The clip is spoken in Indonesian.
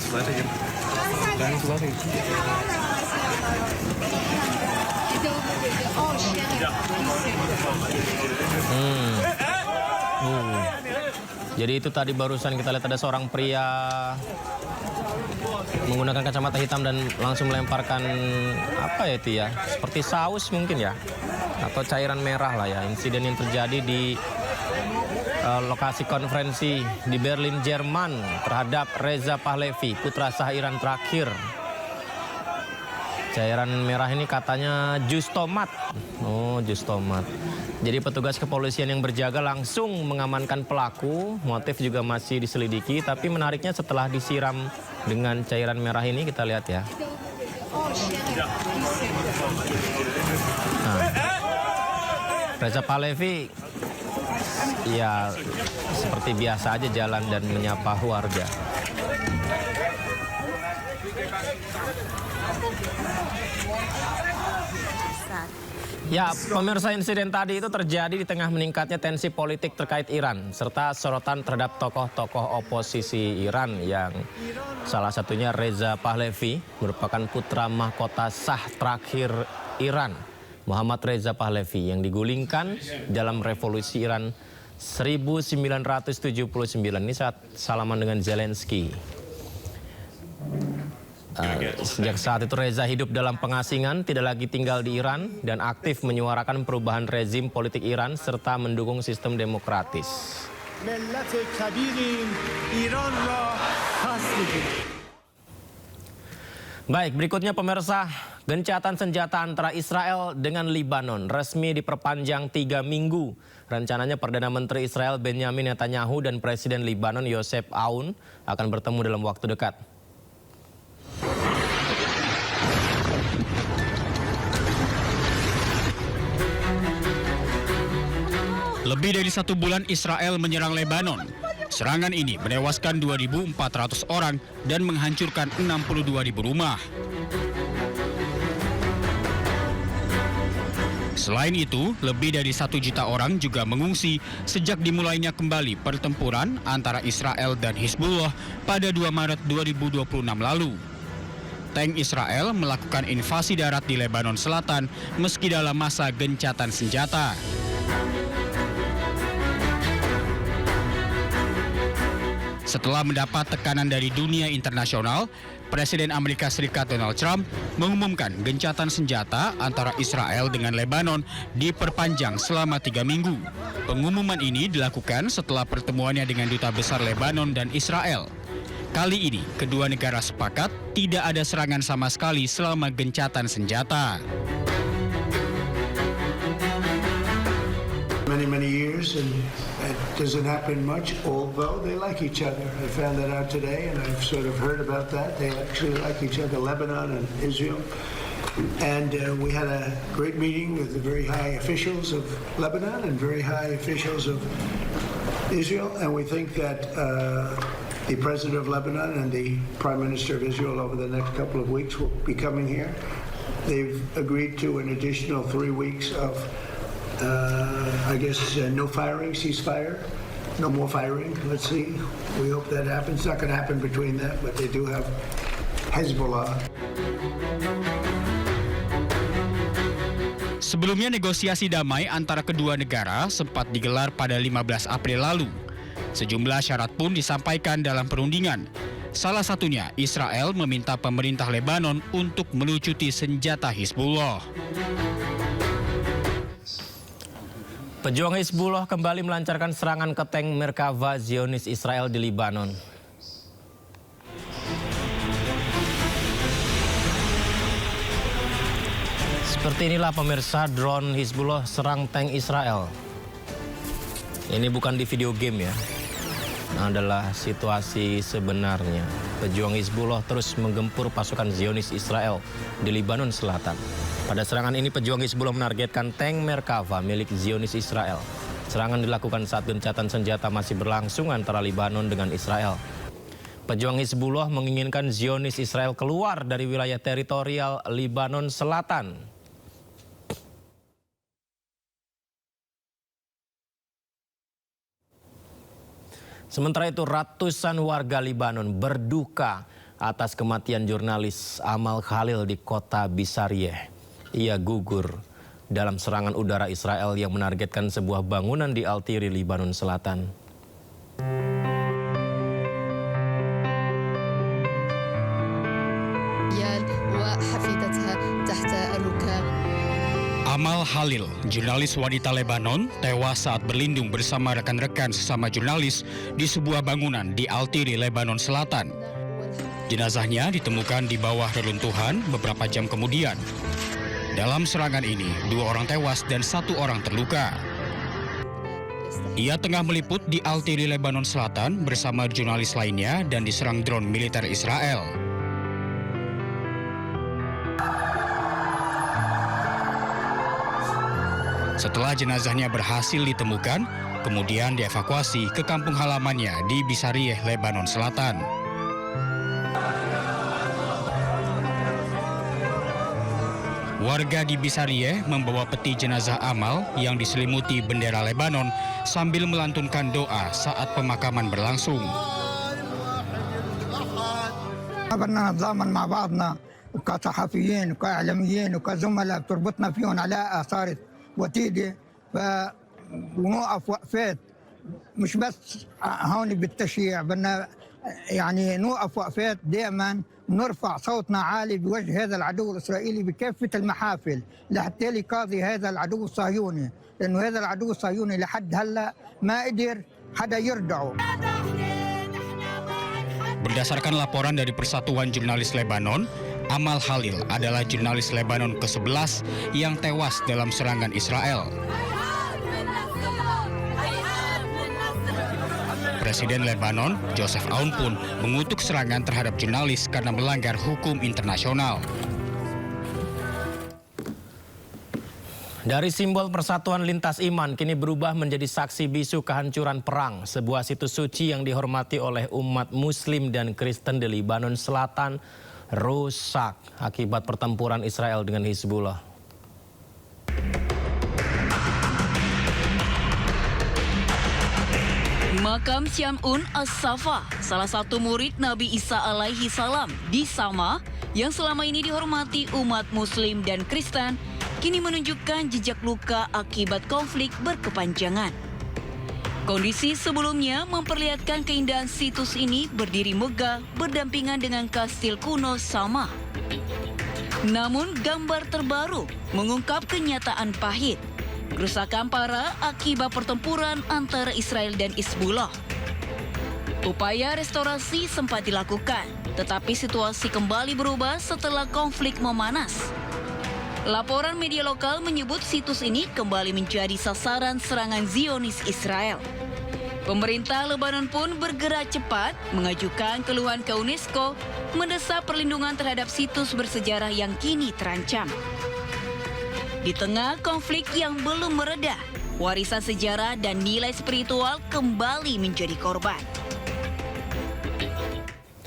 sebelah aja. Jangan sebelah aja. Jadi itu tadi barusan kita lihat ada seorang pria menggunakan kacamata hitam dan langsung melemparkan apa ya itu ya, seperti saus mungkin ya, atau cairan merah lah ya. Insiden yang terjadi di lokasi konferensi di Berlin, Jerman terhadap Reza Pahlavi, putra sah Iran terakhir. Cairan merah ini katanya jus tomat. Oh, jus tomat. Jadi petugas kepolisian yang berjaga langsung mengamankan pelaku. Motif juga masih diselidiki, tapi menariknya setelah disiram dengan cairan merah ini, kita lihat ya. Nah, Reza Pahlavi ya seperti biasa aja jalan dan menyapa warga. Ya, pemirsa, insiden tadi itu terjadi di tengah meningkatnya tensi politik terkait Iran, serta sorotan terhadap tokoh-tokoh oposisi Iran yang salah satunya Reza Pahlavi merupakan putra mahkota sah terakhir Iran, Muhammad Reza Pahlavi, yang digulingkan dalam revolusi Iran 1979 ini saat salaman dengan Zelensky. Sejak saat itu Reza hidup dalam pengasingan, tidak lagi tinggal di Iran, dan aktif menyuarakan perubahan rezim politik Iran serta mendukung sistem demokratis. Baik, berikutnya pemirsa, gencatan senjata antara Israel dengan Libanon resmi diperpanjang 3 minggu. Rencananya Perdana Menteri Israel Benjamin Netanyahu dan Presiden Libanon Yosef Aoun akan bertemu dalam waktu dekat. Lebih dari 1 bulan Israel menyerang Lebanon. Serangan ini menewaskan 2.400 orang dan menghancurkan 62.000 rumah. Selain itu, lebih dari 1 juta orang juga mengungsi sejak dimulainya kembali pertempuran antara Israel dan Hizbullah pada 2 Maret 2026 lalu. Tank Israel melakukan invasi darat di Lebanon Selatan meski dalam masa gencatan senjata. Setelah mendapat tekanan dari dunia internasional, Presiden Amerika Serikat Donald Trump mengumumkan gencatan senjata antara Israel dengan Lebanon diperpanjang selama 3 minggu. Pengumuman ini dilakukan setelah pertemuannya dengan Duta Besar Lebanon dan Israel. Kali ini, kedua negara sepakat tidak ada serangan sama sekali selama gencatan senjata. Many years, and it doesn't happen much, although they like each other. I found that out today, and I've sort of heard about that. They actually like each other, Lebanon and Israel. And we had a great meeting with the very high officials of Lebanon and very high officials of Israel, and we think that the President of Lebanon and the Prime Minister of Israel over the next couple of weeks will be coming here. They've agreed to an additional 3 weeks of no firing, ceasefire, no more firing. Let's see. We hope that happens. It's not going to happen between them, but they do have Hezbollah. Sebelumnya negosiasi damai antara kedua negara sempat digelar pada 15 April lalu. Sejumlah syarat pun disampaikan dalam perundingan. Salah satunya Israel meminta pemerintah Lebanon untuk melucuti senjata Hizbullah. Pejuang Hizbullah kembali melancarkan serangan ke tank Merkava Zionis Israel di Libanon. Seperti inilah pemirsa, drone Hizbullah serang tank Israel. Ini bukan di video game ya, adalah situasi sebenarnya. Pejuang Hizbullah terus menggempur pasukan Zionis Israel di Libanon Selatan. Pada serangan ini pejuang Hizbullah menargetkan tank Merkava milik Zionis Israel. Serangan dilakukan saat gencatan senjata masih berlangsung antara Libanon dengan Israel. Pejuang Hizbullah menginginkan Zionis Israel keluar dari wilayah teritorial Libanon Selatan. Sementara itu ratusan warga Libanon berduka atas kematian jurnalis Amal Khalil di kota Bisarieh. Ia gugur dalam serangan udara Israel yang menargetkan sebuah bangunan di Altiri, Lebanon Selatan. Amal Khalil, jurnalis wanita Lebanon, tewas saat berlindung bersama rekan-rekan sesama jurnalis di sebuah bangunan di Altiri, Lebanon Selatan. Jenazahnya ditemukan di bawah reruntuhan beberapa jam kemudian. Dalam serangan ini, 2 orang tewas dan 1 orang terluka. Ia tengah meliput di Altiri, Lebanon Selatan bersama jurnalis lainnya dan diserang drone militer Israel. Setelah jenazahnya berhasil ditemukan, kemudian dievakuasi ke kampung halamannya di Bisarieh, Lebanon Selatan. Warga di Bisarieh membawa peti jenazah Amal yang diselimuti bendera Lebanon sambil melantunkan doa saat pemakaman berlangsung. قدرنا نتضامن مع بعضنا كصحفيين وكإعلاميين وكزملاء بتربطنا فيهم علاقة صارت وتيجي ونوقف وقفات مش بس هون بالتشييع بدنا يعني نوقف وقفات دائما ونرفع صوتنا عالي بوجه هذا العدو الإسرائيلي بكافة المحافل لحتى يقاضي هذا العدو الصهيوني لأنه هذا العدو الصهيوني لحد هلا ما قدر حدا يردعه. Berdasarkan laporan dari Persatuan Jurnalis Lebanon, Amal Khalil adalah jurnalis Lebanon ke-11 yang tewas dalam serangan Israel. Presiden Lebanon, Joseph Aoun pun mengutuk serangan terhadap jurnalis karena melanggar hukum internasional. Dari simbol persatuan lintas iman kini berubah menjadi saksi bisu kehancuran perang. Sebuah situs suci yang dihormati oleh umat Muslim dan Kristen di Lebanon Selatan rusak akibat pertempuran Israel dengan Hizbullah. Makam Syam'un As-Safa, salah satu murid Nabi Isa alaihi salam di Sama yang selama ini dihormati umat Muslim dan Kristen, kini menunjukkan jejak luka akibat konflik berkepanjangan. Kondisi sebelumnya memperlihatkan keindahan situs ini berdiri megah berdampingan dengan kastil kuno Sama. Namun gambar terbaru mengungkap kenyataan pahit. Kerusakan parah akibat pertempuran antara Israel dan Hizbullah. Upaya restorasi sempat dilakukan, tetapi situasi kembali berubah setelah konflik memanas. Laporan media lokal menyebut situs ini kembali menjadi sasaran serangan Zionis Israel. Pemerintah Lebanon pun bergerak cepat mengajukan keluhan ke UNESCO mendesak perlindungan terhadap situs bersejarah yang kini terancam. Di tengah konflik yang belum mereda, warisan sejarah dan nilai spiritual kembali menjadi korban.